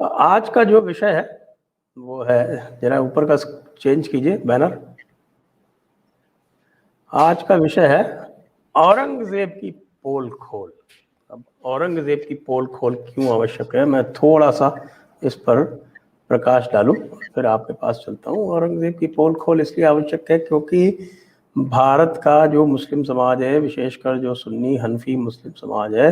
आज का जो विषय है वो है, जरा ऊपर का चेंज कीजिए बैनर। आज का विषय है औरंगजेब की पोल खोल। अब औरंगजेब की पोल खोल क्यों आवश्यक है, मैं थोड़ा सा इस पर प्रकाश डालूं, फिर आपके पास चलता हूं। औरंगजेब की पोल खोल इसलिए आवश्यक है क्योंकि भारत का जो मुस्लिम समाज है, विशेषकर जो सुन्नी हनफी मुस्लिम समाज है,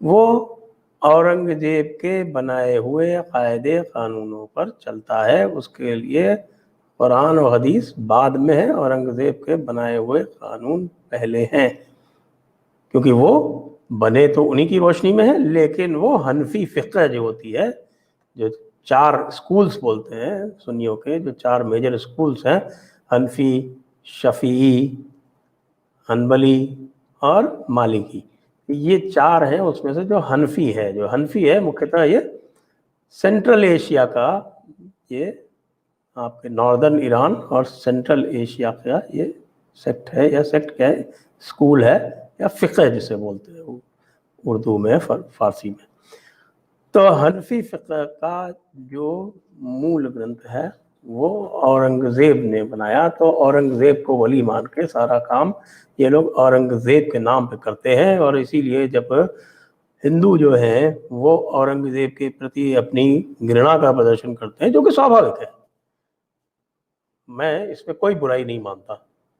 वो औरंगजेब के बनाए हुए कायदे कानूनों पर चलता है। उसके लिए कुरान और हदीस बाद में है, औरंगजेब के बनाए हुए कानून पहले हैं, क्योंकि वो बने तो उन्हीं की रोशनी में है, लेकिन वो हनफी फ़िक़्ह जो होती है, जो 4 स्कूल्स बोलते हैं सुन्नियों के, जो 4 मेजर स्कूल्स हैं, हनफी, शफ़ीई, हनबली और मालिकी, ये 4 हैं। उसमें से जो हनफी है मुख्यतः ये सेंट्रल एशिया का, ये आपके नॉर्दर्न ईरान और सेंट्रल एशिया का ये सेक्ट है, या सेक्ट क्या है, स्कूल है, या फ़िक़्ह जिसे बोलते हैं उर्दू में, फ़ारसी में। तो हनफी फ़िक़्ह का जो मूल ग्रंथ है वो औरंगज़ेब ने बनाया। तो औरंगज़ेब को वली मान के सारा काम ये लोग औरंगज़ेब के नाम पे करते हैं, और इसीलिए जब हिंदू जो हैं वो औरंगज़ेब के प्रति अपनी घृणा का प्रदर्शन करते हैं, जो कि स्वाभाविक है, मैं इसमें कोई बुराई नहीं मानता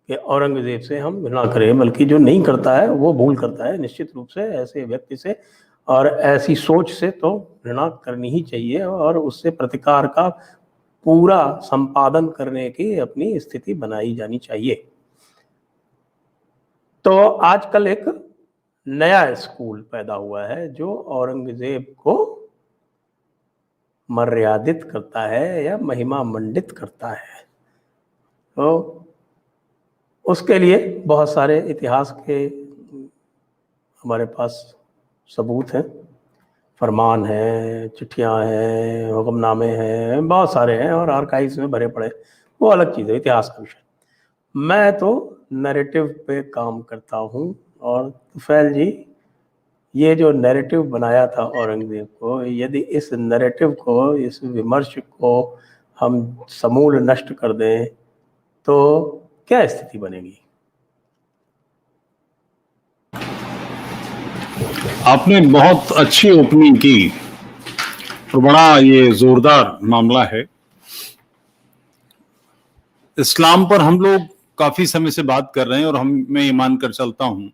कि औरंगज़ेब से हम घृणा करें, बल्कि जो नहीं करता है वो भूल करता है निश्चित रूप से। ऐसे व्यक्ति से और ऐसी सोच से तो घृणा करनी ही चाहिए, और उससे प्रतिकार का पूरा संपादन करने की अपनी स्थिति बनाई जानी चाहिए। तो आजकल एक नया स्कूल पैदा हुआ है जो औरंगज़ेब को मर्यादित करता है या महिमा मंडित करता है। तो उसके लिए बहुत सारे इतिहास के हमारे पास सबूत हैं, फरमान हैं, चिट्ठियाँ हैं, हुक्मनामे हैं, बहुत सारे हैं, और आर्काइव्स में भरे पड़े, वो अलग चीज़ है, इतिहास का विषय। मैं तो नैरेटिव पे काम करता हूँ, और तुफैल जी, ये जो नैरेटिव बनाया था औरंगज़ेब को, यदि इस नैरेटिव को, इस विमर्श को हम समूल नष्ट कर दें तो क्या स्थिति बनेगी? आपने बहुत अच्छी ओपनिंग की और बड़ा ये जोरदार मामला है। इस्लाम पर हम लोग काफी समय से बात कर रहे हैं, और मैं ये मानकर चलता हूं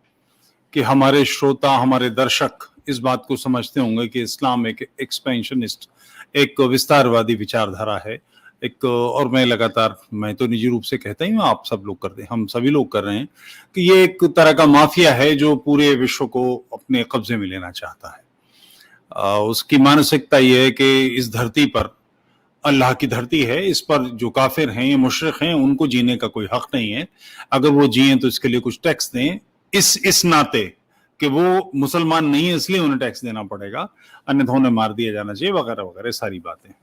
कि हमारे श्रोता, हमारे दर्शक इस बात को समझते होंगे कि इस्लाम एक एक्सपेंशनिस्ट, एक विस्तारवादी विचारधारा है। और मैं तो निजी रूप से कहता ही हूँ, आप सब लोग करते हैं, हम सभी लोग कर रहे हैं, कि ये एक तरह का माफिया है जो पूरे विश्व को अपने कब्जे में लेना चाहता है। उसकी मानसिकता ये है कि इस धरती पर, अल्लाह की धरती है, इस पर जो काफिर हैं या मुशरिक हैं उनको जीने का कोई हक नहीं है। अगर वो जिए तो इसके लिए कुछ टैक्स दें, इस नाते कि वो मुसलमान नहीं है इसलिए उन्हें टैक्स देना पड़ेगा, अन्यथा उन्हें मार दिया जाना चाहिए, वगैरह वगैरह सारी बातें।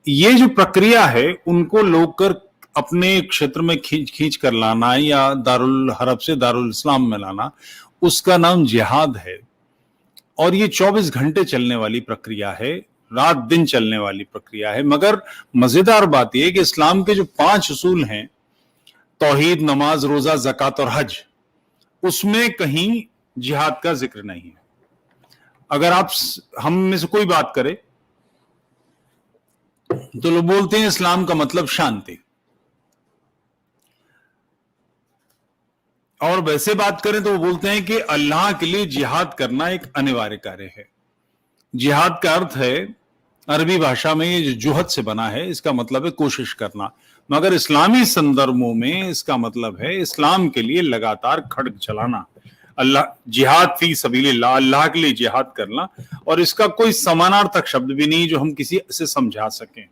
ये जो प्रक्रिया है उनको लोग कर अपने क्षेत्र में खींच कर लाना, या दारुल हरब से दारुल इस्लाम में लाना, उसका नाम जिहाद है। और ये 24 घंटे चलने वाली प्रक्रिया है, रात दिन चलने वाली प्रक्रिया है। मगर मजेदार बात यह कि इस्लाम के जो 5 उसूल हैं, तौहीद, नमाज, रोजा, ज़कात और हज, उसमें कहीं जिहाद का जिक्र नहीं है। अगर आप हम में से कोई बात करे तो लोग बोलते हैं इस्लाम का मतलब शांति, और वैसे बात करें तो वो बोलते हैं कि अल्लाह के लिए जिहाद करना एक अनिवार्य कार्य है। जिहाद का अर्थ है, अरबी भाषा में ये जो जुहद से बना है, इसका मतलब है कोशिश करना, मगर इस्लामी संदर्भों में इसका मतलब है इस्लाम के लिए लगातार खड्ग चलाना। अल्लाह, जिहाद फी सबीलिल्लाह, अल्लाह के लिए जिहाद करना, और इसका कोई समानार्थक शब्द भी नहीं जो हम किसी से समझा सकें।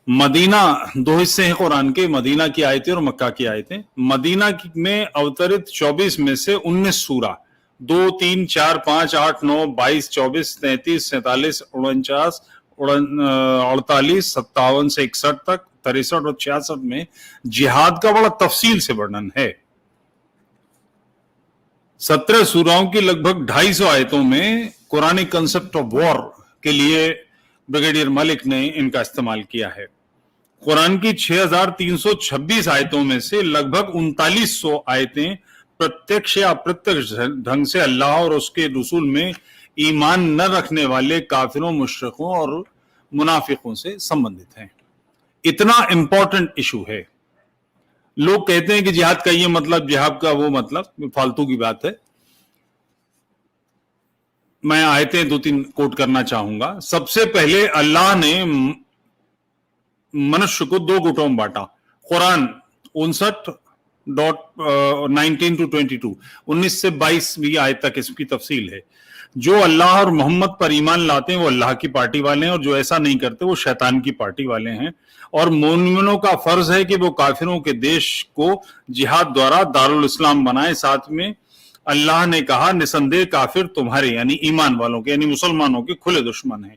मदीना, 2 हिस्से हैं कुरान के, मदीना की आयतें और मक्का की आयतें। मदीना में अवतरित 24 में से 19 सूरा, 2, 3, 4, 5, 8, 9, 22, 24, 33, 47, 49, 48, 57 से 61 तक, 63 और 66 में जिहाद का बड़ा तफसील से वर्णन है। 17 सूराओं की लगभग 250 आयतों में कुरानी कंसेप्ट ऑफ वॉर के लिए ब्रिगेडियर मलिक ने इनका इस्तेमाल किया है। कुरान की 6326 आयतों में से लगभग 3900 आयतें प्रत्यक्ष या अप्रत्यक्ष ढंग से अल्लाह और उसके रसूल में ईमान न रखने वाले काफिरों, मुशरिकों और मुनाफिकों से संबंधित हैं। इतना इंपॉर्टेंट इशू है। लोग कहते हैं कि जिहाद का ये मतलब, जिहाद का वो मतलब, फालतू की बात है। मैं आयतें 2-3 कोट करना चाहूंगा। सबसे पहले अल्लाह ने मनुष्य को 2 गुटों में बांटा। कुरान 59.19-22 19 से 22वीं आयत तक इसकी तफसील है। जो अल्लाह और मोहम्मद पर ईमान लाते हैं वो अल्लाह की पार्टी वाले हैं, और जो ऐसा नहीं करते वो शैतान की पार्टी वाले हैं। और मोमिनों का फर्ज है कि वो काफिरों के देश को जिहाद द्वारा दारुल इस्लाम बनाए। साथ में अल्लाह ने कहा, निसंदेह काफिर तुम्हारे यानी ईमान वालों के यानी मुसलमानों के खुले दुश्मन है।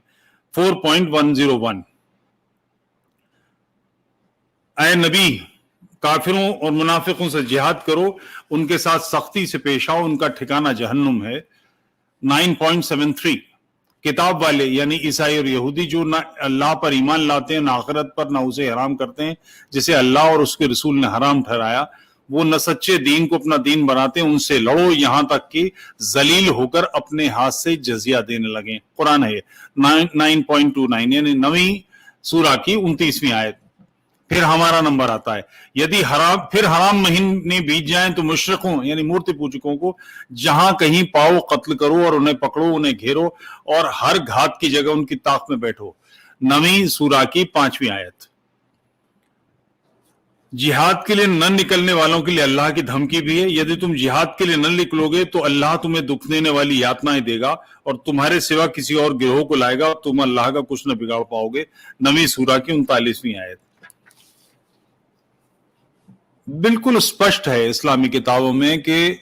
4.101 ऐ नबी, काफिरों और मुनाफिकों से जिहाद करो, उनके साथ सख्ती से पेश आओ, उनका ठिकाना जहन्नुम है। 9.73 किताब वाले यानी ईसाई और यहूदी जो ना अल्लाह पर ईमान लाते हैं, ना आखिरत पर, ना उसे हराम करते हैं जिसे अल्लाह और उसके रसूल ने हराम ठहराया, वो न सच्चे दीन को अपना दीन बनाते हैं, उनसे लड़ो यहां तक कि जलील होकर अपने हाथ से जजिया देने लगे। कुरान है 9.29 यानी 9वीं सूरा की 29वीं आयत। फिर हमारा नंबर आता है, यदि हराम महीने बीत जाएं तो मुशरिकों यानी मूर्ति पूजकों को जहां कहीं पाओ कत्ल करो और उन्हें पकड़ो, उन्हें घेरो और हर घात की जगह उनकी ताक में बैठो। 9वीं सूरा की 5वीं आयत। जिहाद के लिए न निकलने वालों के लिए अल्लाह की धमकी भी है। यदि तुम जिहाद के लिए न निकलोगे तो अल्लाह तुम्हें दुख देने वाली यातनाएं देगा और तुम्हारे सिवा किसी और गिरोह को लाएगा और तुम अल्लाह का कुछ न बिगाड़ पाओगे। 9वीं सूरा की 39वीं आयत। बिल्कुल स्पष्ट है इस्लामी किताबों में कि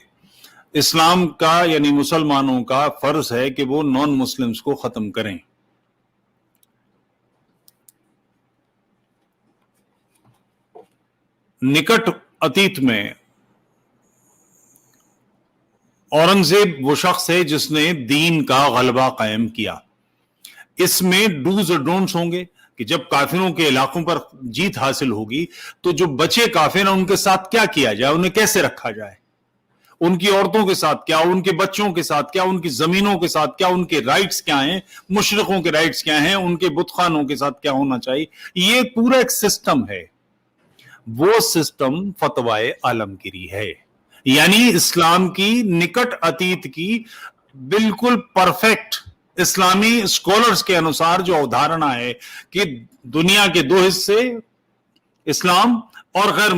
इस्लाम का यानी मुसलमानों का फर्ज है कि वो नॉन मुस्लिम्स को खत्म करें। निकट अतीत में औरंगजेब वो शख्स है जिसने दीन का गलबा कायम किया। इसमें डूज और डोंट्स होंगे कि जब काफिरों के इलाकों पर जीत हासिल होगी तो जो बचे काफिर हैं उनके साथ क्या किया जाए, उन्हें कैसे रखा जाए, उनकी औरतों के साथ क्या, उनके बच्चों के साथ क्या, उनकी जमीनों के साथ क्या, उनके राइट्स क्या हैं, मुशरिकों के राइट्स क्या हैं, उनके बुतखानों के साथ क्या होना चाहिए। ये पूरा एक सिस्टम है। वो सिस्टम फतवाए आलमगीरी है, यानी इस्लाम की निकट अतीत की बिल्कुल परफेक्ट इस्लामी स्कॉलर्स के अनुसार जो अवधारणा है कि दुनिया के 2 हिस्से इस्लाम और गैर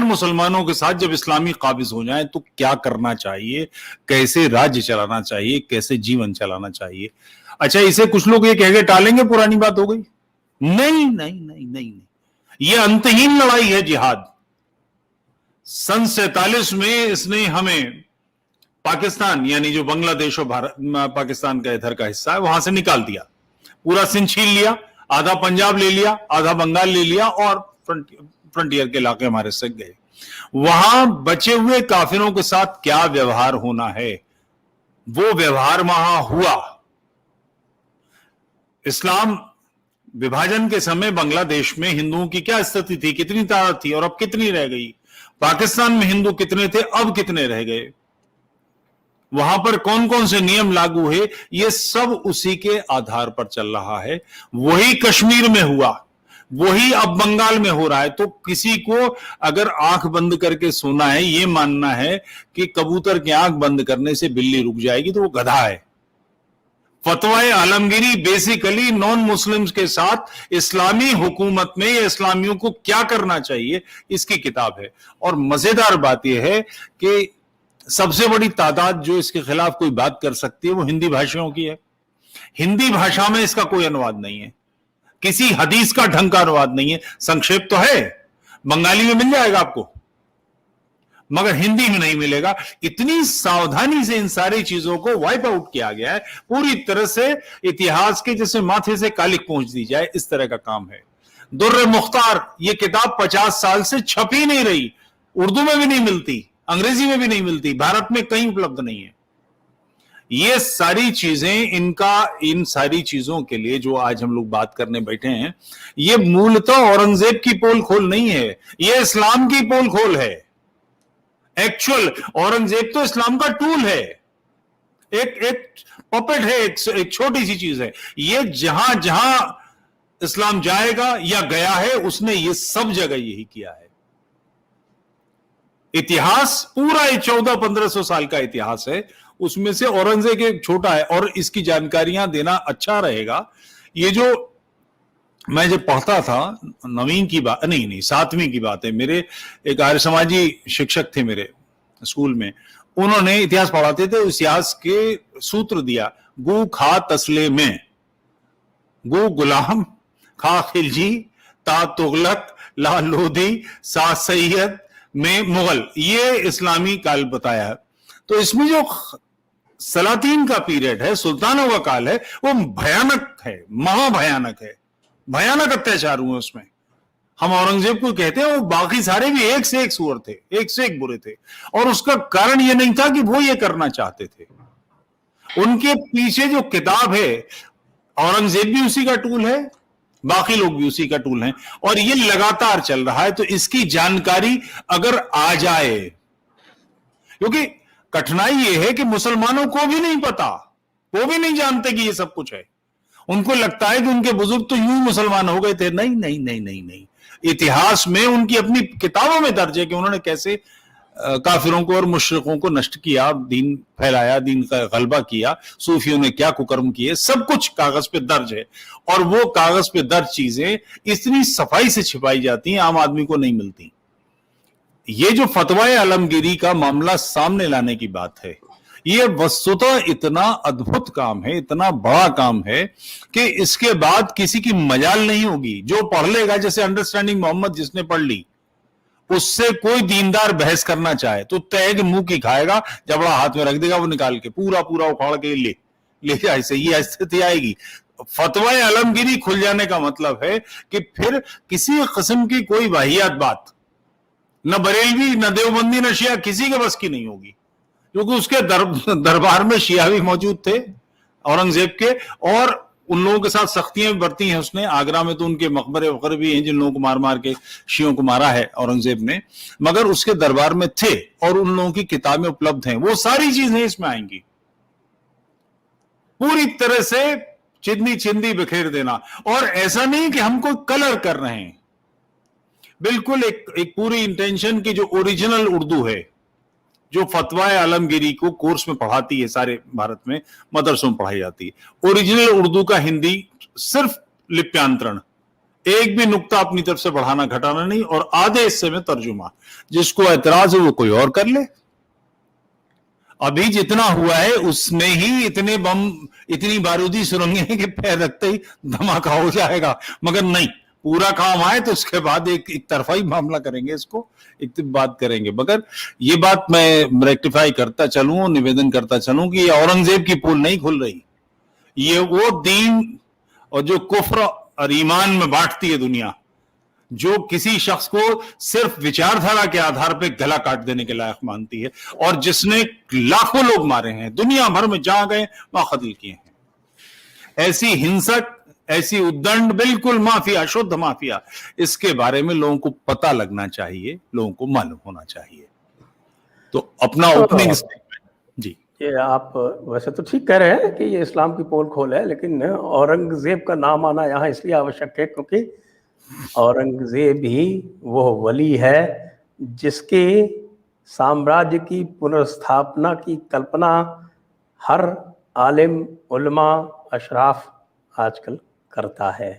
मुसलमानों के साथ जब इस्लामी काबिज हो जाए तो क्या करना चाहिए, कैसे राज्य चलाना चाहिए, कैसे जीवन चलाना चाहिए। अच्छा, इसे कुछ लोग ये कह के टालेंगे पुरानी बात हो गई। नहीं नहीं नहीं नहीं, ये अंतहीन लड़ाई है जिहाद। सन 47 में इसने हमें पाकिस्तान यानी जो बांग्लादेश और भारत पाकिस्तान का इधर का हिस्सा है वहां से निकाल दिया, पूरा सिंध छीन लिया, आधा पंजाब ले लिया, आधा बंगाल ले लिया और फ्रंटियर के इलाके हमारे से गए। वहां बचे हुए काफिरों के साथ क्या व्यवहार होना है वो व्यवहार वहां हुआ। इस्लाम विभाजन के समय बांग्लादेश में हिंदुओं की क्या स्थिति थी, कितनी तादाद थी और अब कितनी रह गई। पाकिस्तान में हिंदू कितने थे, अब कितने रह गए। वहां पर कौन कौन से नियम लागू है, ये सब उसी के आधार पर चल रहा है। वही कश्मीर में हुआ, वही अब बंगाल में हो रहा है। तो किसी को अगर आंख बंद करके सोना है, ये मानना है कि कबूतर की आंख बंद करने से बिल्ली रुक जाएगी, तो वो गधा है। फतवाए आलमगीरी बेसिकली नॉन मुस्लिम्स के साथ इस्लामी हुकूमत में या इस्लामियों को क्या करना चाहिए इसकी किताब है। और मजेदार बात यह है कि सबसे बड़ी तादाद जो इसके खिलाफ कोई बात कर सकती है वो हिंदी भाषियों की है। हिंदी भाषा में इसका कोई अनुवाद नहीं है, किसी हदीस का ढंग का अनुवाद नहीं है। संक्षेप तो है, बंगाली में मिल जाएगा आपको, मगर हिंदी में नहीं मिलेगा। इतनी सावधानी से इन सारी चीजों को वाइप आउट किया गया है, पूरी तरह से इतिहास के जैसे माथे से कालिक पहुंच दी जाए, इस तरह का काम है। दुर्र मुख्तार ये किताब 50 साल से छपी नहीं रही, उर्दू में भी नहीं मिलती, अंग्रेजी में भी नहीं मिलती, भारत में कहीं उपलब्ध नहीं है। ये सारी चीजें, इन सारी चीजों के लिए जो आज हम लोग बात करने बैठे हैं, ये मूलतः औरंगजेब की पोल खोल नहीं है, ये इस्लाम की पोल खोल है। एक्चुअल औरंगजेब तो इस्लाम का टूल है, एक पपेट है, एक छोटी सी चीज है। ये जहां जहां इस्लाम जाएगा या गया है, उसने ये सब जगह यही किया है। इतिहास पूरा 1400-1500 साल का इतिहास है, उसमें से औरंगजेब एक छोटा है। और इसकी जानकारियां देना अच्छा रहेगा। ये जो मैं जब पढ़ता था, नवीं की बात नहीं, 7वीं की बात है, मेरे एक आर्य समाजी शिक्षक थे मेरे स्कूल में, उन्होंने इतिहास पढ़ाते थे, उस इतिहास के सूत्र दिया, गु खा तसले में, गु गुलाम, खा खिलजी, ता तुगलक, ला लोधी, सा सैयद, में मुगल, ये इस्लामी काल बताया है। तो इसमें जो सलातीन का पीरियड है, सुल्तानों का काल है, वो भयानक है, महाभयानक है, भयानक अत्याचार हुए उसमें। हम औरंगजेब को कहते हैं, वो बाकी सारे भी एक से एक सुअर थे, एक से एक बुरे थे। और उसका कारण ये नहीं था कि वो ये करना चाहते थे, उनके पीछे जो किताब है, औरंगजेब भी उसी का टूल है, बाकी लोग भी उसी का टूल हैं, और ये लगातार चल रहा है। तो इसकी जानकारी अगर आ जाए, क्योंकि कठिनाई ये है कि मुसलमानों को भी नहीं पता, वो भी नहीं जानते कि ये सब कुछ है। उनको लगता है कि उनके बुजुर्ग तो यूं मुसलमान हो गए थे। नहीं नहीं नहीं नहीं नहीं, इतिहास में उनकी अपनी किताबों में दर्ज है कि उन्होंने कैसे काफिरों को और मुशरिकों को नष्ट किया, दीन फैलाया, दीन का गलबा किया, सूफियों ने क्या कुकर्म किए, सब कुछ कागज पे दर्ज है। और वो कागज पे दर्ज चीजें इतनी सफाई से छिपाई जाती हैं, आम आदमी को नहीं मिलती। ये जो फतवाए आलमगीरी का मामला सामने लाने की बात है, ये वस्तुतः इतना अद्भुत काम है, इतना बड़ा काम है कि इसके बाद किसी की मजाल नहीं होगी। जो पढ़ लेगा, जैसे अंडरस्टैंडिंग मोहम्मद जिसने पढ़ ली, उससे कोई दीनदार बहस करना चाहे तो तय के मुंह की खाएगा, जबड़ा हाथ में रख देगा, वो निकाल के पूरा पूरा उखाड़ के ले जाए, ऐसे ये स्थिति आएगी। फतवाए आलमगीरी खुल जाने का मतलब है कि फिर किसी किस्म की कोई वाहियात बात, न बरेलवी, न देवबंदी, न शिया, किसी के बस की नहीं होगी। क्योंकि उसके दरबार में शिया भी मौजूद थे औरंगजेब के, और उन लोगों के साथ सख्तियां भी बरती हैं उसने। आगरा में तो उनके मकबरे वगैरह भी हैं जिन लोगों को मार मार के शियों को मारा है औरंगजेब ने, मगर उसके दरबार में थे और उन लोगों की किताबें उपलब्ध हैं। वो सारी चीजें इसमें आएंगी, पूरी तरह से चिंदी चिंदी बिखेर देना। और ऐसा नहीं कि हमको कलर कर रहे हैं, बिल्कुल एक पूरी इंटेंशन की जो ओरिजिनल उर्दू है, जो फतवाए आलमगीरी को कोर्स में पढ़ाती है, सारे भारत में मदरसों में पढ़ाई जाती है, ओरिजिनल उर्दू का हिंदी सिर्फ लिप्यांतरण, एक भी नुक्ता अपनी तरफ से बढ़ाना घटाना नहीं, और आधे हिस्से में तर्जुमा। जिसको एतराज है वो कोई और कर ले। अभी जितना हुआ है उसमें ही इतने बम, इतनी बारूदी सुरंगें हैं कि पैर रखते ही धमाका हो जाएगा। मगर नहीं, पूरा काम आए तो उसके बाद एक तरफा ही मामला करेंगे, इसको एक बात करेंगे। मगर ये बात मैं रेक्टिफाई करता चलूं, निवेदन करता चलूं कि औरंगजेब की पोल नहीं खुल रही। ये वो दीन और जो कुफ्र और ईमान में बांटती है दुनिया, जो किसी शख्स को सिर्फ विचारधारा के आधार पर गला काट देने के लायक मानती है, और जिसने लाखों लोग मारे हैं दुनिया भर में, जहां गए वहां कत्ल किए हैं। ऐसी हिंसक, ऐसी उद्दंड, बिल्कुल माफिया, शुद्ध माफिया, इसके बारे में लोगों को पता लगना चाहिए, लोगों को मालूम होना चाहिए। तो अपना ओपनिंग स्टेटमेंट जी। ये आप वैसे तो ठीक कह रहे हैं कि ये इस्लाम की पोल खोल है, लेकिन औरंगजेब का नाम आना यहाँ इसलिए आवश्यक है क्योंकि औरंगजेब ही वो वली है जिसके साम्राज्य की पुनर्स्थापना की कल्पना हर आलिम, उलमा, अशराफ आजकल करता है।